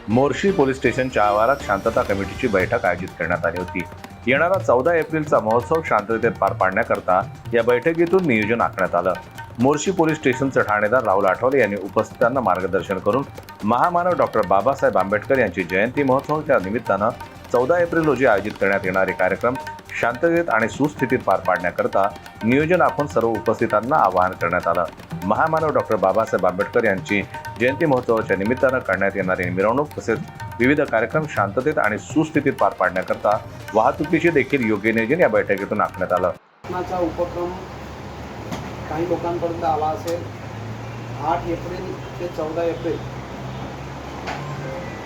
Morshi police स्टेशनच्या आवारात शांतता कमिटीची बैठक आयोजित करण्यात आली होती। येणारा 14 एप्रिलचा महोत्सव शांततेत पार पाडण्याकरता या बैठकीतून नियोजन आखण्यात आलं। मोर्शी पोलीस स्टेशनचे ठाणेदार राहुल आठवले यांनी उपस्थितांना मार्गदर्शन करून महामानव डॉक्टर बाबासाहेब आंबेडकर यांची जयंती महोत्सवाच्या निमित्तानं 14 एप्रिल रोजी आयोजित करण्यात येणारे कार्यक्रम शांततेत आणि सुस्थितीत पार पाडण्याकरता नियोजन आखून सर्व उपस्थितांना आवाहन करण्यात आलं। महामानव डॉक्टर बाबासाहेब आंबेडकर यांची जयंती महोत्सवाच्या निमित्तानं करण्यात येणारी मिरवणूक तसेच विविध कार्यक्रम शांततेत आणि सुस्थितीत पार पाडण्याकरता वाहतुकीचे देखील योग्य नियोजन या बैठकीतून आखण्यात आलं। चा उपक्रम काही लोकांपर्यंत आला असेल। 8 एप्रिल ते 14 एप्रिल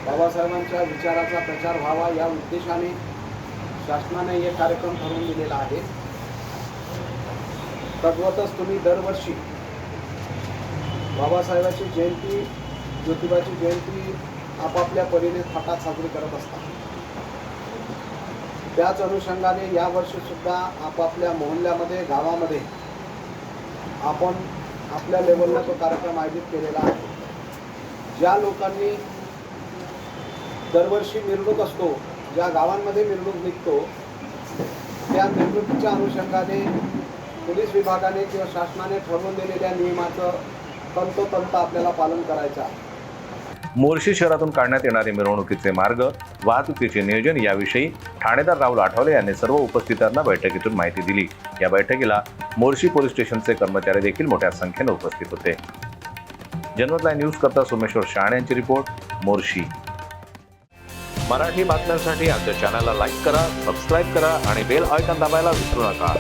बाबासाहेबांच्या विचाराचा प्रचार व्हावा या उद्देशाने शासनाने हे कार्यक्रम ठरवून दिलेला आहे। तद्वतच तुम्ही दरवर्षी बाबासाहेबांची जयंती, ज्योतिबाची जयंती आपापल्या परीने थाटात साजरी करत असतात। त्याच अनुषंगाने यावर्षी सुद्धा आपापल्या मोहल्ल्यामध्ये, गावामध्ये आपण आपल्या लेवलला तो कार्यक्रम आयोजित केलेला आहे। ज्या लोकांनी दरवर्षी मिरवणूक असतो, ज्या गावांमध्ये मिरवणूक निघतो, त्या मिरवणुकीच्या अनुषंगाने पोलीस विभागाने किंवा शासनाने ठरवून दिलेल्या नियमाचं तंतोतंत आपल्याला पालन करायचं आहे। मोर्शी शहरातून काढण्यात येणारे मिरवणुकीचे मार्ग, वाहतुकीचे नियोजन याविषयी ठाणेदार राहुल आठवले यांनी सर्व उपस्थितांना बैठकीतून माहिती दिली। या बैठकीला मोर्शी पोलीस स्टेशनचे कर्मचारी देखील मोठ्या संख्येने उपस्थित होते। जनमत लाईव्ह न्यूज करता सोमेश्वर शहाणे यांची रिपोर्ट, मोर्शी। मराठी बातम्यांसाठी आमच्या चॅनलला लाईक करा, सबस्क्राईब करा आणि बेल आयकॉन दाबायला विसरू नका।